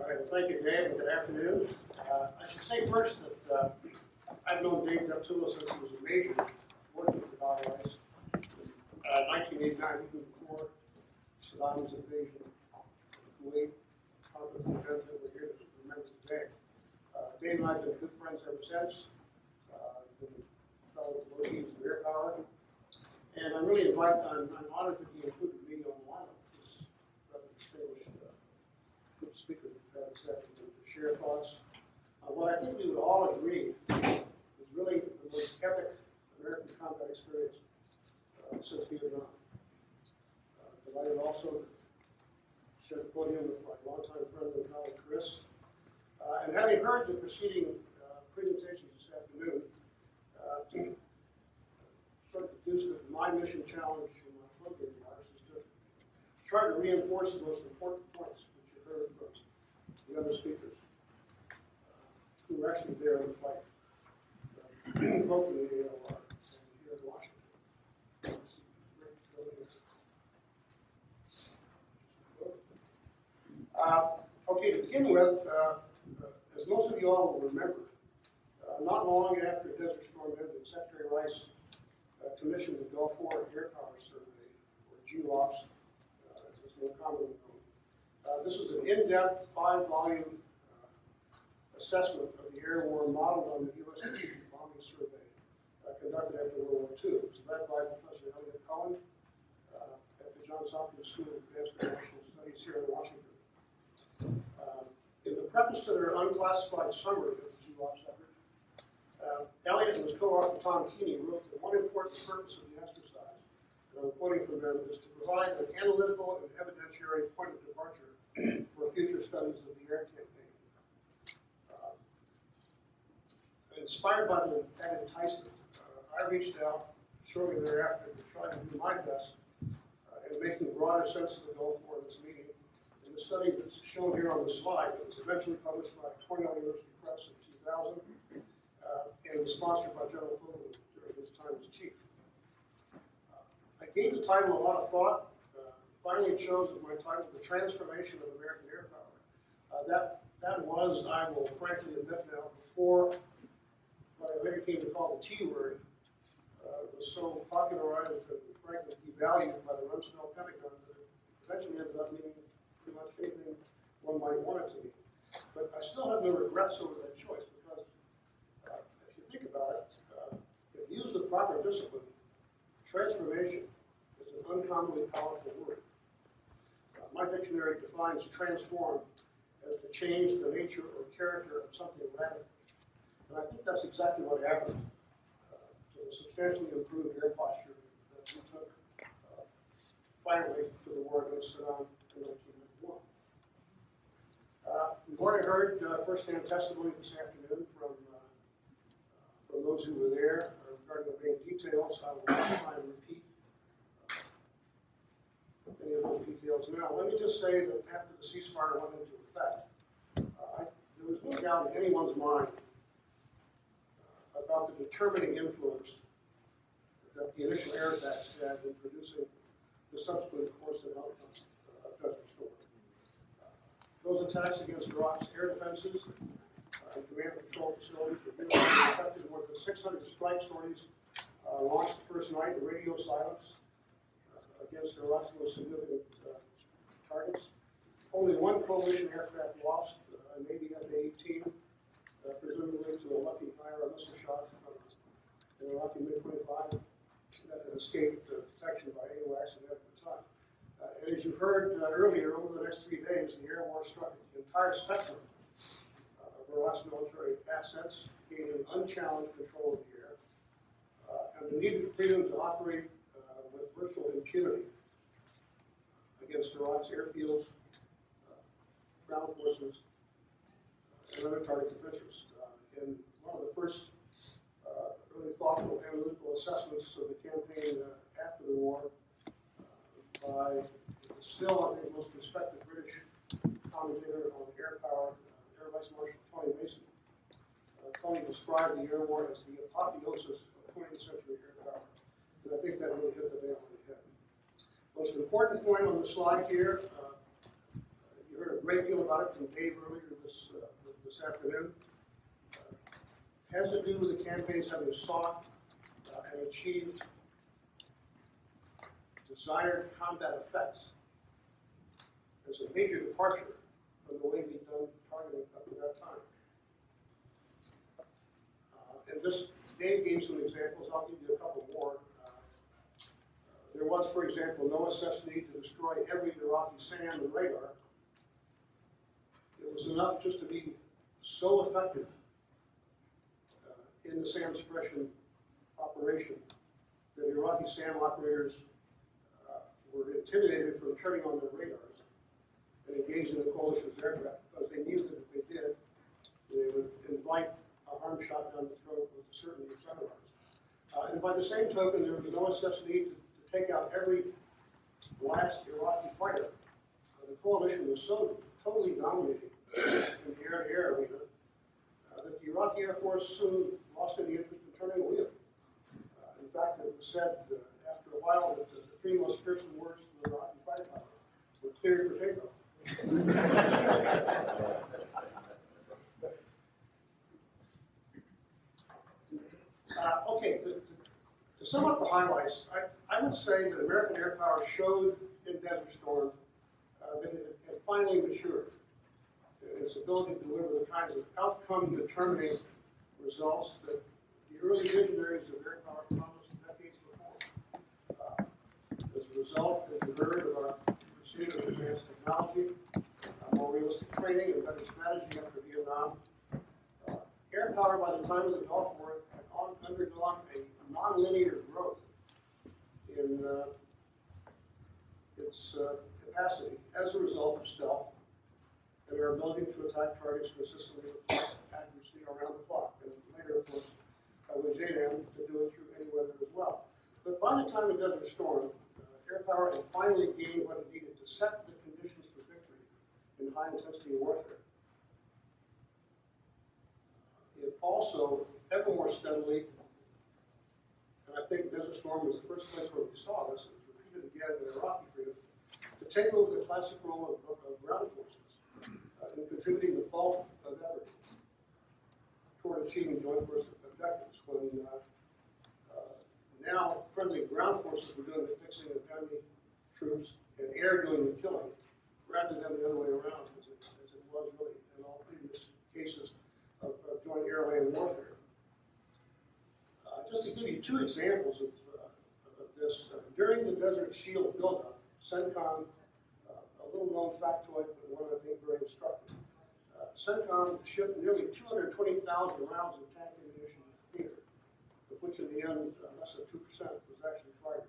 right, well, thank you, Dave, and good afternoon. I should say first that I've known Dave Deptula since he was a major working with the Valley Ice. 1989, even before Saddam's invasion of Kuwait, conflict events that we're here to remember today. Dave and I have been good friends ever since. Been fellow devotees of air power. And I'm really I'm honored that he included me on the lineup. This rather distinguished group of speakers we've had this afternoon to share thoughts on what I think we would all agree is really the most epic American combat experience since Vietnam. Delighted also to share the podium with my longtime friend and colleague Chris. And having heard the preceding presentations this afternoon, sort of deduce that my mission challenge in my closing remarks is to try to reinforce the most important points which you heard from the other speakers who were actually there in the fight, both in the ALR and here in Washington. Okay, to begin with, as most of you all will remember, not long after Desert Storm ended, Secretary Rice commissioned the Gulf War Air Power Survey, or GWOPS, as it's more commonly known. This was an in-depth 5-volume assessment of the air war modeled on the U.S. Strategic Bombing Survey conducted after World War II. It was led by Professor Elliott Cohen at the Johns Hopkins School of Advanced International Studies here in Washington. In the preface to their unclassified summary of the GWOPS effort, Elliott and his co-author Tom Keeney wrote that one important purpose of the exercise, and I'm quoting from them, is to provide an analytical and evidentiary point of departure for future studies of the air campaign. Inspired by that enticement, I reached out shortly thereafter to try to do my best in making broader sense of the Gulf War in this meeting. In the study that's shown here on the slide, it was eventually published by Cornell University Press in 2000 and was sponsored by General Fogelman during his time as chief. I gave the title a lot of thought. Finally chose as my title The Transformation of American Air Power. That was, I will frankly admit now, before what I later came to call the T word was so popularized and frankly devalued by the Rumsfeld Pentagon that it eventually ended up meaning pretty much anything one might want it to be. But I still have no regrets over that choice because if you think about it, if used with proper discipline, transformation is an uncommonly powerful word. My dictionary defines transform as to change the nature or character of something radically. And I think that's exactly what happened to the substantially improved air posture that we took finally to the war against Saddam in 1991. We've already heard first-hand testimony this afternoon from those who were there regarding the main details. I will not try and repeat any of those details now. Let me just say that after the ceasefire went into effect, there was no doubt in anyone's mind about the determining influence that the initial air attacks had in producing the subsequent course and outcome of Desert Storm. Those attacks against Iraq's air defenses and command and control facilities were affected more than 600 strike sorties launched the first night in radio silence against Iraq's most significant targets. Only one coalition aircraft lost, a Navy F-18, presumably to a lucky fire missile shot from an Iraqi MiG-25 that had escaped detection by AWACS and at the time. And as you heard earlier, over the next 3 days, the air war struck the entire spectrum of Iraq's military assets, gaining unchallenged control of the air, and the needed freedom to operate with virtual impunity against Iraq's airfields, ground forces, and other targets of interest. In one of the first really thoughtful analytical assessments of the campaign after the war by still, I think, most respected British commentator on air power, Air Vice Marshal Tony Mason. Tony described the air war as the apotheosis of 20th century air power. And I think that really hit the nail on the head. Most important point on the slide here, you heard a great deal about it from Dave earlier this afternoon. Has to do with the campaigns having sought and achieved desired combat effects as a major departure from the way we've done targeting up to that time. And just Dave gave some examples. I'll give you a couple more. There was, for example, no necessity to destroy every Iraqi SAM and radar. It was enough just to be so effective in the SAM suppression operation that Iraqi SAM operators were intimidated from turning on their radars and engaged in the coalition's aircraft because they knew that if they did, they would invite a harm shot down the throat with the certainty of sunrise. And by the same token, there was no necessity to take out every last Iraqi fighter. The coalition was so totally dominating in the air-to-air arena that the Iraqi Air Force soon lost any interest in turning a wheel. In fact, it was said after a while that the three most fearsome words to the Iraqi fighter pilot were cleared for takeoff. Okay, to sum up the highlights, I would say that American Air Power showed in Desert Storm that it had finally matured in its ability to deliver the kinds of outcome-determining results that the early visionaries of air power promised decades before. As a result, as you heard, of our pursuit of advanced technology, more realistic training, and better strategy after Vietnam, air power by the time of the Gulf War had undergone a nonlinear growth in its capacity as a result of stealth and our ability to attack targets consistently with accuracy around the clock. And later, of course, with JDAM to do it through any weather as well. But by the time of Desert Storm, air power had finally gained what it needed to set the conditions for victory in high-intensity warfare. It also, ever more steadily, and I think Desert Storm was the first place where we saw this, it was repeated again in Iraqi freedom, to take over the classic role of ground forces in contributing the bulk of effort toward achieving joint force objectives. When now friendly ground forces were doing the fixing of enemy troops and air doing the killing, rather than the other way around, as it was really in all previous cases of joint air-land warfare. Just to give you two examples of this, during the Desert Shield buildup, CENTCOM, a little known factoid, but one I think very instructive, CENTCOM shipped nearly 220,000 rounds of tank ammunition to the theater, of which in the end, less than 2% was actually fired.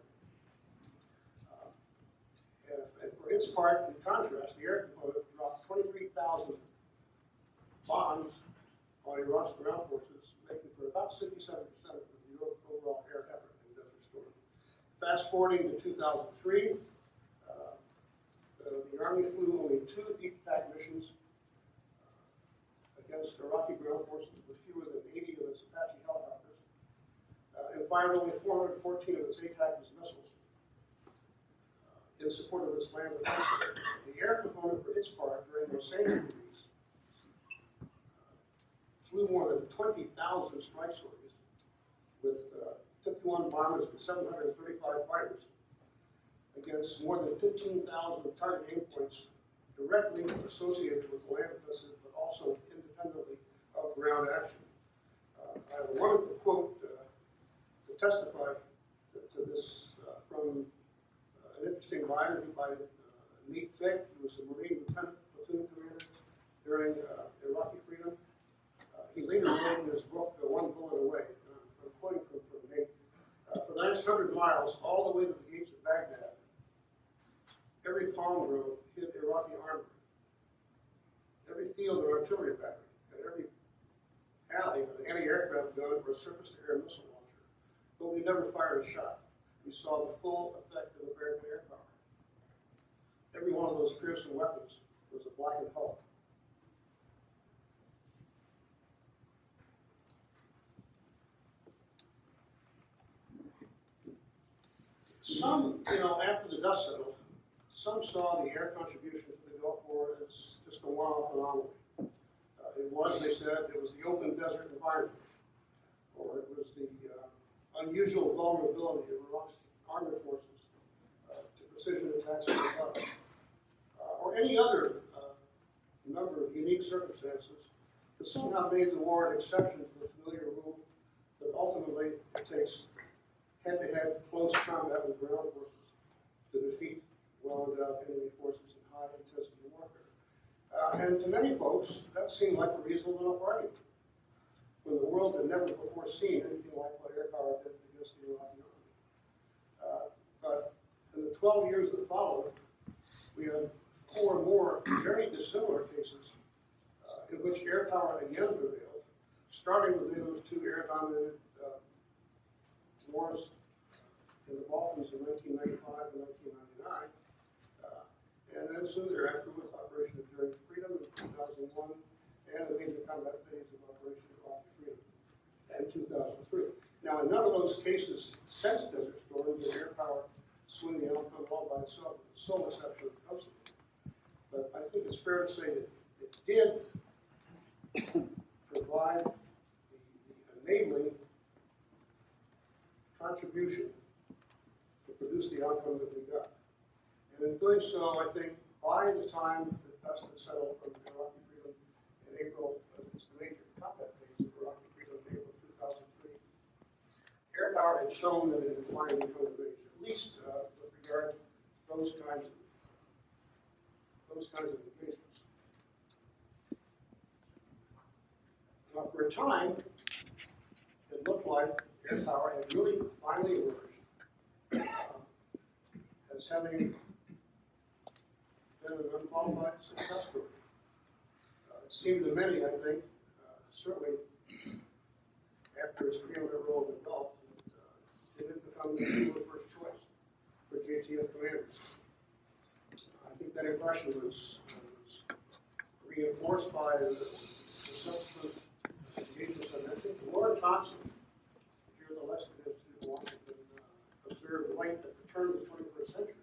And for its part, in contrast, the air component dropped 23,000 bombs on Iraq's ground forces, making for about 67% of the overall air effort in Desert Storm. Fast forwarding to 2003, the Army flew only 2 deep attack missions against Iraqi ground forces with fewer than 80 of its Apache helicopters, and fired only 414 of its ATACMS missiles in support of its land defense. The air component, for its part, during those same periods, flew more than 20,000 strike sorties with 51 bombers and 735 fighters against more than 15,000 target aim points directly associated with the land offensive, but also independently of ground action. I have a wonderful quote to testify to this from an interesting biography by Neat Fick, who was a Marine Lieutenant Platoon Commander during Iraqi freedom. He later wrote in his book, One Bullet Away, I'm quoting from Nate, for the next 100 miles, all the way to the gates of Baghdad, every palm grove hid Iraqi armor. Every field an artillery battery, and every alley an anti-aircraft gun or a surface-to-air missile launcher. But we never fired a shot. We saw the full effect of American air power. Every one of those fearsome weapons was a blackened hull. Some, after the dust settled, some saw the air contribution to the Gulf War as just a one-off anomaly. It was, they said, it was the open desert environment, or it was the unusual vulnerability of Iraq's armed forces to precision attacks on the coast, or any other number of unique circumstances that somehow made the war an exception to the familiar rule that ultimately it takes head-to-head close combat with ground forces to defeat well-endowed enemy forces in high-intensity warfare. And to many folks, that seemed like a reasonable enough argument, when the world had never before seen anything like what air power did against the Iraqi army. But in the 12 years that followed, we had 4 more very dissimilar cases in which air power again prevailed, starting with those 2 air-dominated wars in the Balkans in 1995 and 1999, and then soon thereafter with Operation Enduring Freedom in 2001, and the major combat phase of Operation Iraqi Freedom in 2003. Now, in none of those cases since Desert Storm did air power swing the outcome all by itself, with the sole exception of Kosovo. But I think it's fair to say that it did provide the enabling contribution to produce the outcome that we got. And in doing so, I think by the time that dust had settled from Iraqi Freedom in April, it's the major combat phase of Iraqi Freedom in April 2003, air power had shown that it had finally come of age, at least with regard to those kinds of engagements. Now, for a time, it looked like air power had really finally emerged as having been an unqualified success story. It seemed to many, I think, certainly after its preeminent role in the Gulf, it had become the single first choice for JTF commanders. I think that impression was reinforced by the subsequent engagements I mentioned. Laura Thompson, here the Lexington Institute in Washington, observed right at the turn of the 21st century.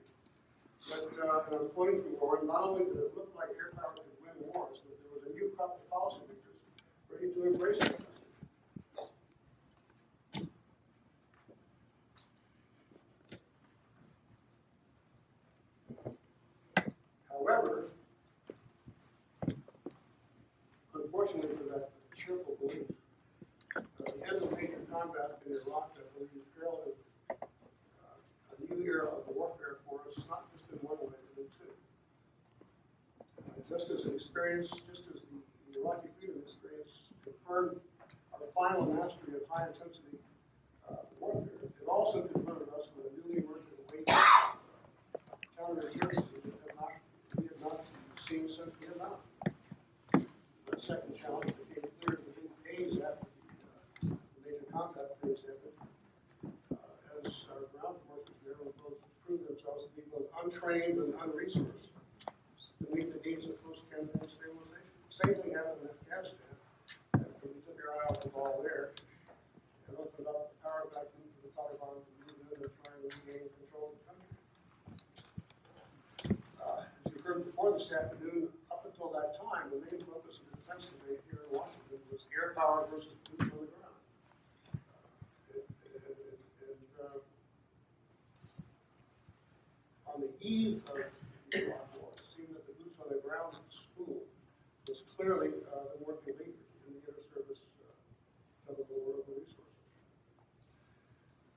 But, and I'm quoting from Lauren, not only did it look like air power could win wars, but there was a new crop of policymakers ready to embrace it. However, unfortunately for that cheerful belief, the end of major combat in Iraq, I believe, heralded a new era of warfare for us, not just in one way, but in 2. Just as the Iraqi freedom experience confirmed our final mastery of high-intensity warfare, it also confronted us with a newly emergent wave of counterinsurgency that we had not seen since Vietnam. The second challenge became clear within days after the major combat phase ended, as our ground forces there would both prove themselves to be both untrained and unresourced to meet the needs of post-campaign stabilization. Same thing happened in Afghanistan after we took our eye off the ball there and opened up the power vacuum to the Taliban to move in and try and regain control of the country. As you heard before this afternoon, up until that time, the main focus of the defense debate here in Washington was air power versus boots on the ground. On the eve of the Iraq War, it seemed that the boots on the ground school was clearly the working leader in the inter-service of the war of the resources.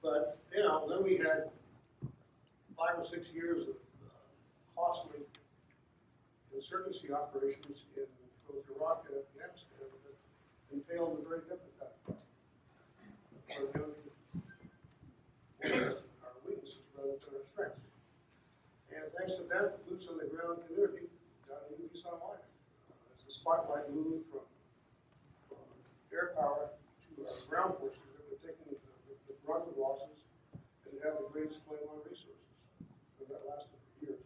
But, then we had 5 or 6 years of costly insurgency operations in both Iraq and Afghanistan that entailed a very different type of our weaknesses rather than our strengths. And thanks to that, the boots on the ground community got a new lease on life. As the spotlight moved from air power to our ground forces that were taking the brunt of losses and have the greatest claim on resources. And that lasted for years.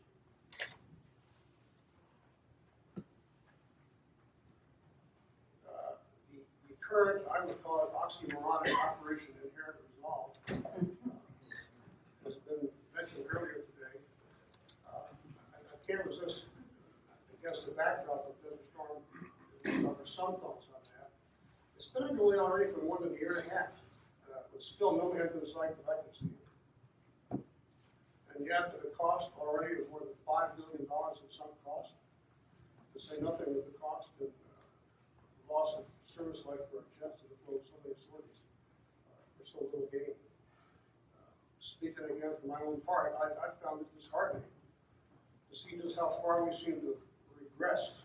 The current, I would call it oxymoronic Operation Inherent Resolve, has been mentioned earlier today. I can't resist against the backdrop of or some thoughts on that. It's been underway already for more than a year and a half, with still no end in sight that I can see. And yet, the cost already of more than $5 billion in sunk cost, to say nothing of the cost and loss of service life for our jets that have flown so many sorties for so little gain. Speaking again for my own part, I found it disheartening to see just how far we seem to have regressed.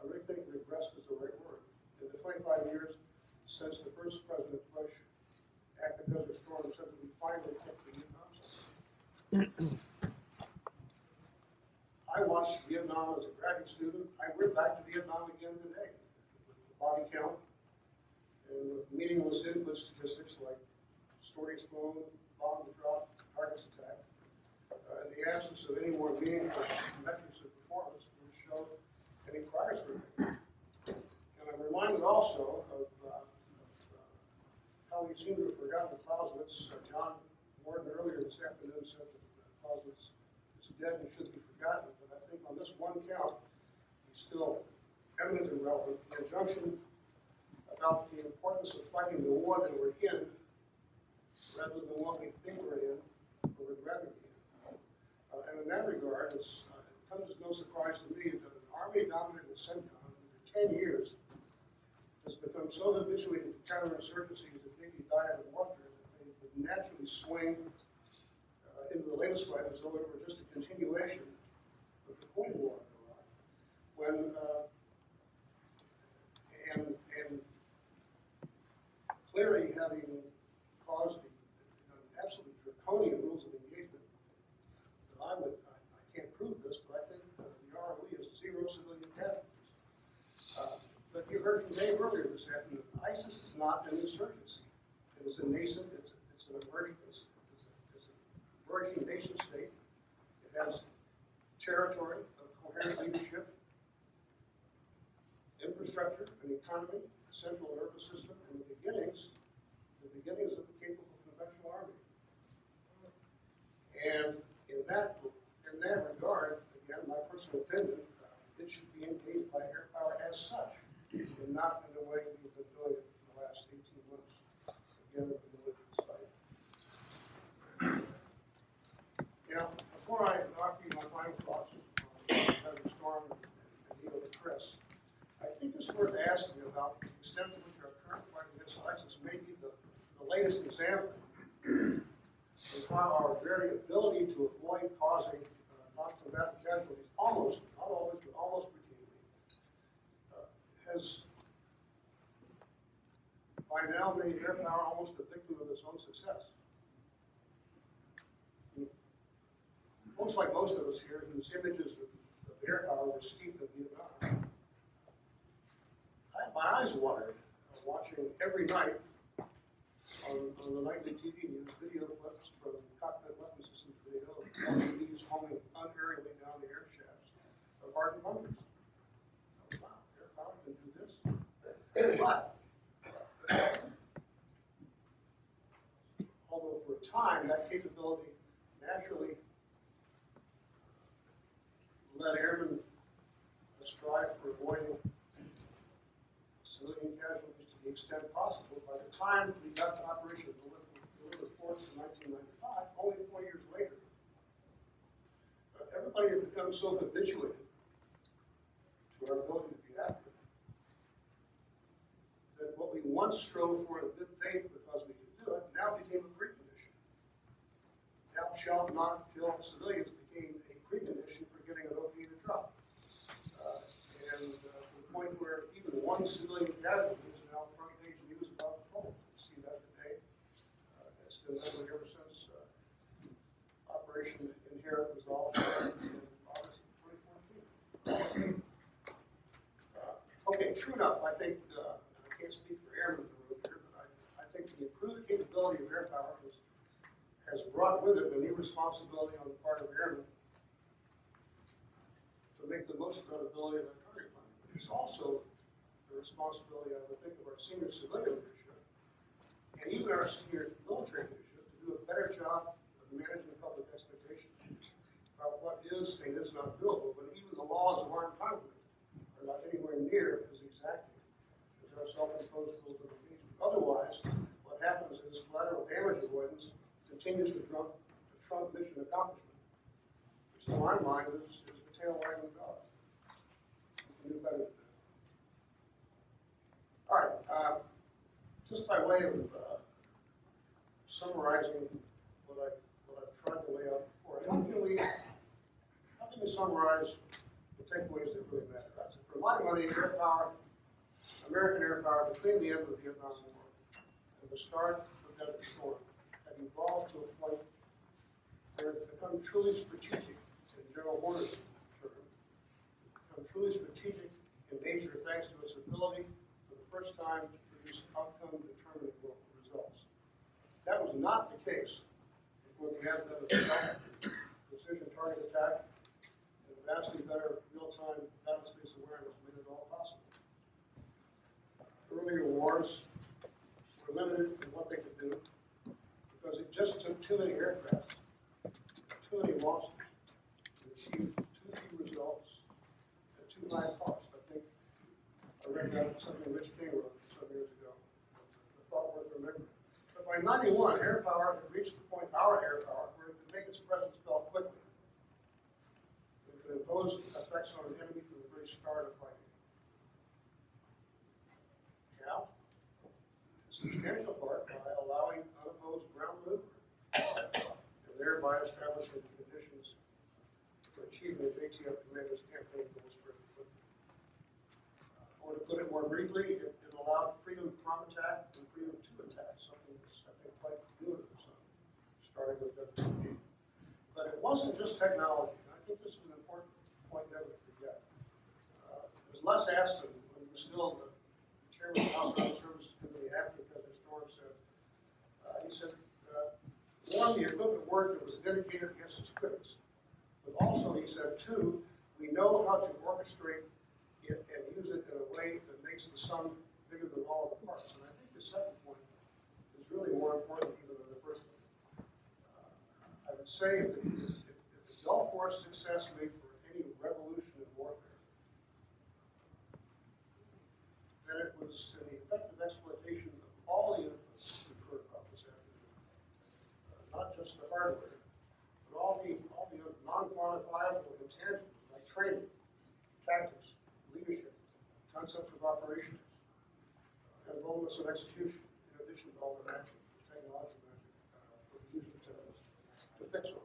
I really think regressed is the right word. In the 25 years since the first President Bush acted Desert Storm said that we finally kicked the Vietnam cycle. I watched Vietnam as a graduate student. I went back to Vietnam again today. The body count and with meaningless input statistics like stories flown, bombs dropped, targets attacked. In the absence of any more meaningful metrics of performance which show any progress we're making. And I'm reminded also of how we seem to have forgotten the Clausewitz. John Warden earlier this afternoon said that Clausewitz is dead and should be forgotten. But I think on this one count, he's still eminently relevant. The injunction about the importance of fighting the war that we're in, rather than what we think we're in, or would rather be in. And in that regard, it comes as no surprise to me that an Army-dominated CENTCOM for 10 years has become so habituated to counterinsurgencies and daily diet of warfare that they would naturally swing into the latest fight as though it were just a continuation of the Cold War in Iraq. When and clearly having caused the absolutely draconian rules of engagement that I can't prove this, but I think the ROE is 0 civilian casualties. But you heard from Dave earlier this afternoon, ISIS is not an insurgency. It is a nascent, it's an emerging nation state. It has territory, a coherent leadership, infrastructure, an economy, a central nervous system, and the beginnings of a capable conventional army. And in that regard, again, my personal opinion, it should be engaged by air power as such, and not in the way we've been doing it for the last 18 months. Again, with the military side. Now, before I offer you my final thoughts on Desert Storm and Neil the Chris, I think it's worth asking about the extent to which our current fight against ISIS may be the latest example of how our very ability to avoid causing non-combatant casualties almost, not always, but almost routinely, has by now made air power almost a victim of its own success. Most like most of us here, whose images of air power were steeped in Vietnam. I had my eyes watered watching every night on the nightly TV news video clips from cockpit weapon systems video of LTVs homing unerringly down the air shafts of hardened bunkers. Wow, air power can do this. But, although for a time that capability naturally led airmen strive for avoiding civilian casualties to the extent possible, by the time we got to Operation Delivered Force in 1995, only 4 years later, everybody had become so habituated to our ability to be active that what we once strove for in good faith because we could do it now became a precondition. Thou shalt not kill civilians became a precondition for getting an okay to drop. And to the point where even one civilian casualty is now front page news about the phone. You see that today. It's been that way ever since Operation Inherent Resolve in August of 2014. Okay, true enough, I think, I can't speak for airmen in the room here, but I think the improved capability of air power has brought with it a new responsibility on the part of airmen to make the most of that ability of our target line. It's also the responsibility, I would think, of our senior civilian leadership and even our senior military leadership to do a better job of managing public expectations about what is and is not doable. But even the laws of armed conflict are not anywhere near proposed rules of engagement. Otherwise, what happens is collateral damage avoidance continues to trump mission accomplishment, which in my mind is the tail wagging the dog. We can do better than that. All right, just by way of summarizing what I've tried to lay out before, how can we summarize the takeaways that really matter? For my money, air power, American air power, between the end of the Vietnam War and the start of Desert Storm, have evolved to a point where it's become truly strategic, in General Horner's term, become truly strategic in nature thanks to its ability for the first time to produce outcome-determining results. That was not the case before the advent of precision target attack and vastly better real-time battle space awareness made it all possible. Earlier wars were limited in what they could do because it just took too many aircraft, too many losses to achieve too few results at too high cost. I think I read that something Rich King wrote some years ago. A thought worth remembering. But by 91, air power had reached the point, our air power, where it could make its presence felt quickly. It could impose effects on an enemy from the very start of fighting. Now, in substantial part by allowing unopposed ground movement, and thereby establishing the conditions for achieving its ATF commander's campaign goals very quickly. Or to put it more briefly, it allowed freedom from attack and freedom to attack, something that's, I think, quite new in the sun, starting with that. But it wasn't just technology. I think this is an important point never to forget. It was Les Aspin, when he was still the chairman of the House Armed Services Committee after Desert Storm, said, he said, one, the equivalent word that was vindicated against its critics. But also, he said, two, we know how to orchestrate it and use it in a way that makes the sum bigger than all of the parts. And I think the second point is really more important even than the first one. I would say if the Gulf War success made for any revolution in warfare, then it was in the effective exploitation of all the inputs we heard about this afternoon. Not just the hardware, but all the non-quantifiable intangibles like training, tactics, leadership, concepts of operations, and boldness of execution, in addition to all the magic, technology magic, for the user to fix them.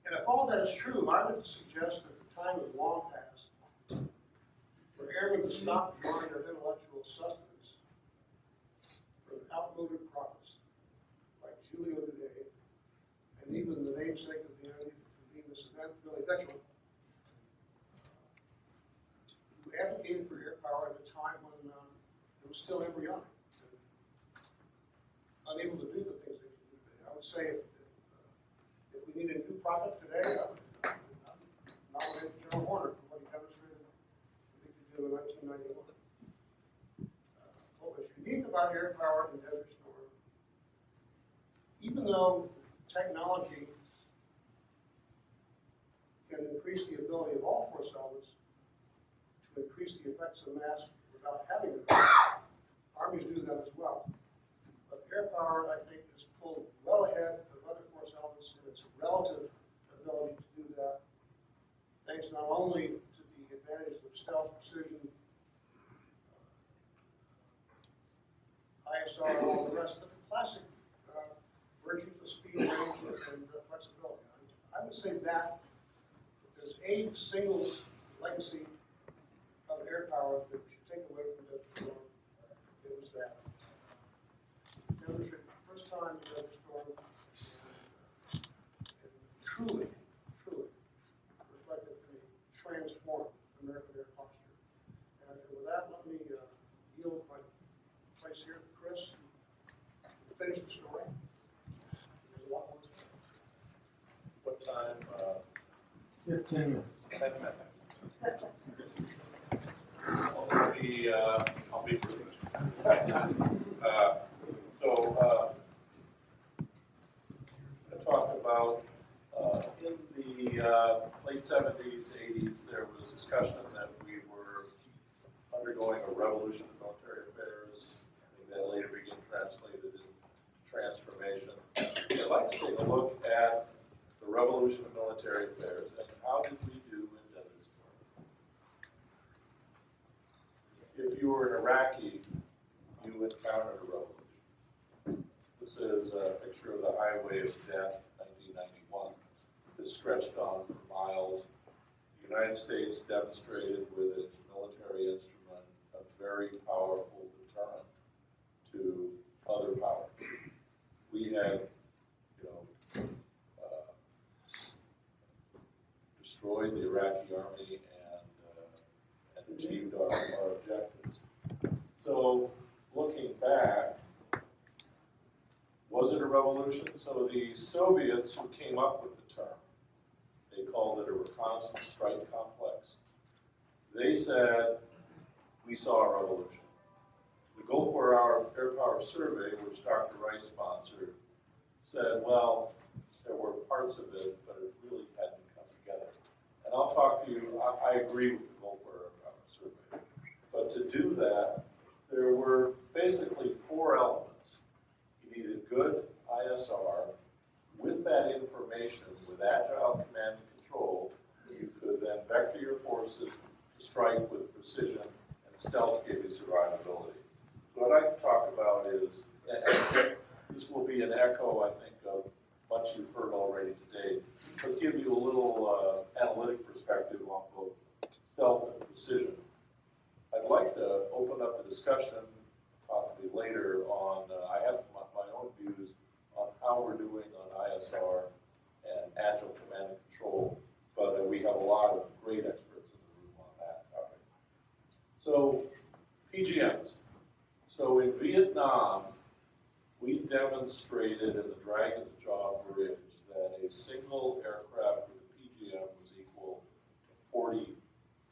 And if all that is true, I would suggest that the time is long past for airmen to stop drawing their intellectual sustenance from outmoded prophets like Julio Today, and even the namesake of the entity that convened this event, Billy Mitchell, who advocated for air power at a time when it was still embryonic and unable to do the things they could do today. I would say if we need a new prophet today, I would nominate General Horner for what he demonstrated that he could do in 1991. What was unique about air power in Desert Storm, even though technology can increase the ability of all force elements to increase the effects of mass without having them, armies do that as well. But air power, I think, is pulled well ahead of other force elements in its relative ability to do that, thanks not only to the advantages of stealth, precision, ISR, and all the rest, but the classic virtue for speed, range, and flexibility. I would say that if there's a single legacy of air power that we should take away from Desert Storm, it was that. Demonstrated for the first time in Desert Storm, and truly reflected the transformed American air posture. And with that, let me yield my place here to Chris to finish the story. There's a lot more to say. What time? 15 minutes. 10 minutes. I'll be brief. I talked about in the the late 70s, 80s, there was discussion that we were undergoing a revolution in military affairs. I think that later became translated into transformation. I'd like to take a look at the revolution of military affairs and how did we do in Desert Storm. If you were an Iraqi, you encountered a revolution. This is a picture of the Highway of Death, 1991. This stretched on for miles. The United States demonstrated with its military instrument a very powerful deterrent to other powers. We had, destroyed the Iraqi army and achieved our objectives. So, looking back, was it a revolution? So the Soviets who came up with the term, they called it a reconnaissance strike complex. They said, we saw a revolution. The Gulf War Air Power Survey, which Dr. Rice sponsored, said, well, there were parts of it, but it really hadn't come together. And I'll talk to you, I agree with the Gulf War Air Power Survey. But to do that, there were basically four elements. You needed good ISR. With that information, with agile command and control, you could then vector your forces to strike with precision, and stealth gave you survivability. So what I'd like to talk about is, and this will be an echo, I think, of much you've heard already today, but give you a little analytic perspective on both stealth and precision. I'd like to open up the discussion, possibly later, on, I have my own views on how we're doing on ISR and agile command and control, but we have a lot of great experts in the room on that topic. So, PGMs. So in Vietnam, we demonstrated in the Dragon's Jaw Bridge that a single aircraft with a PGM was equal to 40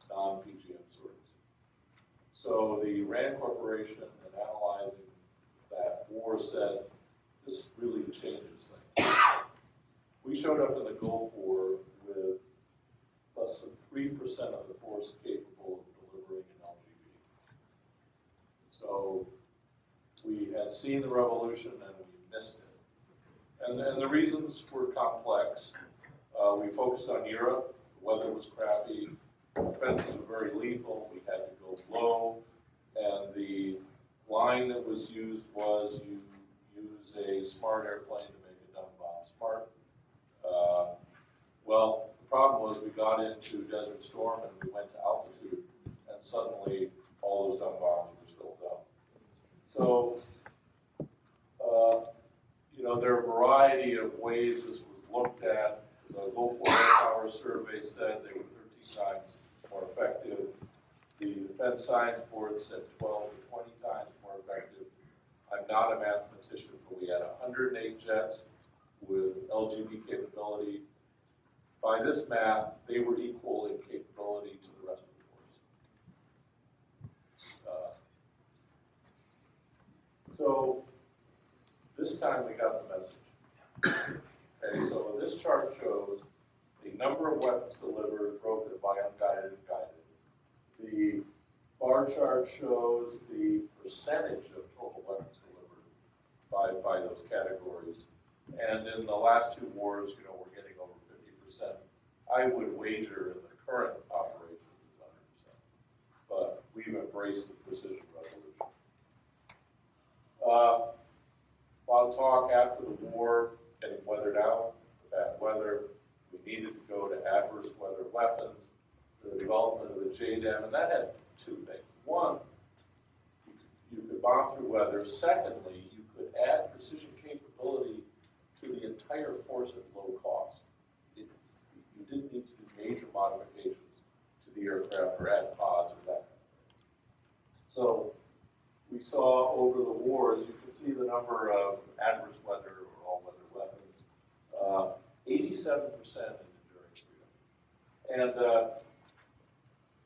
non-PGM sorties. So the RAND Corporation, in analyzing that war, said, this really changes things. We showed up in the Gulf War with less than 3% of the force capable of delivering an LGB. So we had seen the revolution and we missed it. And the reasons were complex. We focused on Europe. The weather was crappy. Offensives were very lethal. We had to go low. And the line that was used was you use a smart airplane to make a dumb bomb smart. Well, the problem was we got into Desert Storm and we went to altitude, and suddenly all those dumb bombs were still dumb. So, there are a variety of ways this was looked at. The Gulf War Air Power Survey said they were 13 times more effective. The Defense Science Board said 12 to 20 times more effective. I'm not a mathematician, but we had 108 jets with LGB capability. By this math, they were equal in capability to the rest of the force. So this time we got the message. Okay, so this chart shows the number of weapons delivered broken by unguided and guided. The bar chart shows the percentage of total weapons delivered by those categories. And in the last two wars, we're getting over 50%. I would wager in the current operation it's 100%. But we've embraced the precision revolution. A lot of talk after the war, getting weathered out, the bad weather. We needed to go to adverse weather weapons, the development of the JDAM, and that had two things. One, you could bomb through weather. Secondly, you could add precision capability to the entire force at low cost. You didn't need to do major modifications to the aircraft or add pods or that kind of thing. So we saw over the wars, you can see the number of adverse weather or all-weather weapons, 87% in enduring freedom. And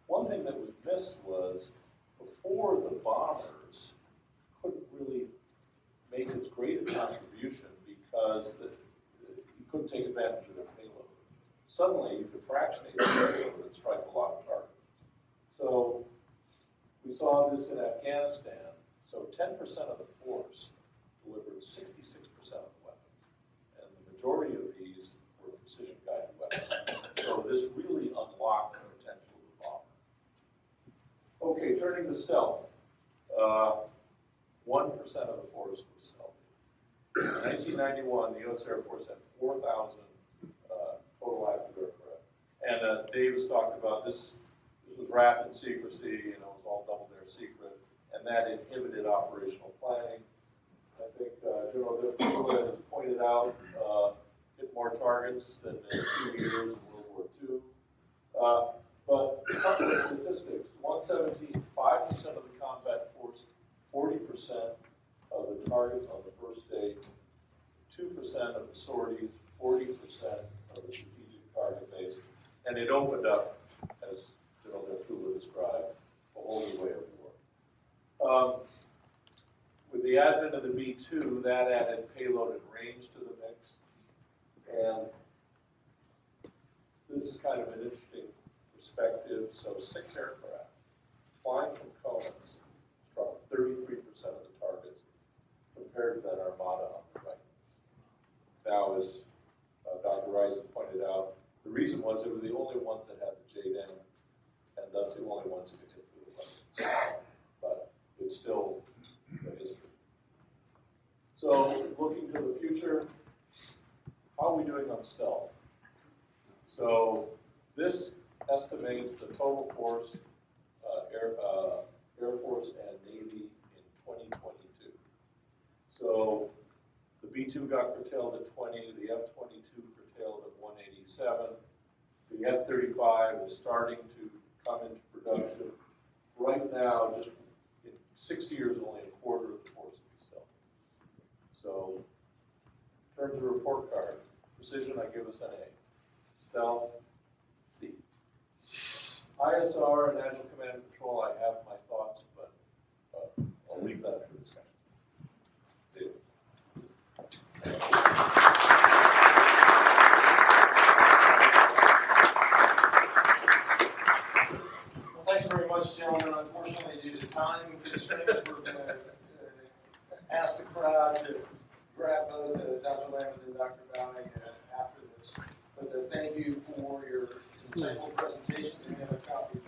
one thing that was missed was before the bombers couldn't really make as great a contribution because you couldn't take advantage of their payload. suddenly you could fractionate the payload and strike a lot of targets. So we saw this in Afghanistan. So 10% of the force delivered 66% of the weapons. And the majority of these were precision-guided weapons. So this really unlocked the potential of the bomber. Okay, turning to stealth. 1% of the force was stealthy. In 1991, the U.S. Air Force had 4,000 total active aircraft. And Davis talked about this. This was rapid secrecy, and it was all double their secret, and that inhibited operational planning. I think General Deptula has pointed out hit more targets than in 2 years in World War II. But a couple of statistics: 117, 5% of the combat force, 40% of the targets on the first day, 2% of the sorties, 40% of the strategic target base, and it opened up, as General Deptula described, a whole new way of war. With the advent of the B-2, that added payload and range to the mix, and this is kind of an interesting perspective. So 6 aircraft flying from Konitz struck 33% of the targets compared to that armada on the right. Now, as Dr. Rice pointed out, the reason was they were the only ones that had the JDAM, and thus the only ones who could hit through the weapons. But it's still a history. So, looking to the future, how are we doing on stealth? So, this estimates the total force, Air Force and Navy in 2022. So, the B-2 got curtailed at 20, the F-22 curtailed at 187, the F-35 is starting to come into production. Right now, just in 6 years, only a quarter of the force will be stealth. So, in terms of report card, precision, I give us an A. Stealth, C. ISR and Agile Command and Control, I have my thoughts, but I'll leave that for discussion. David. Well, thanks very much, gentlemen. Unfortunately, due to time constraints, we're going to ask the crowd to grab both Dr. Lambert and Dr. Valley after this. But thank you for your insightful presentations, and we have a copy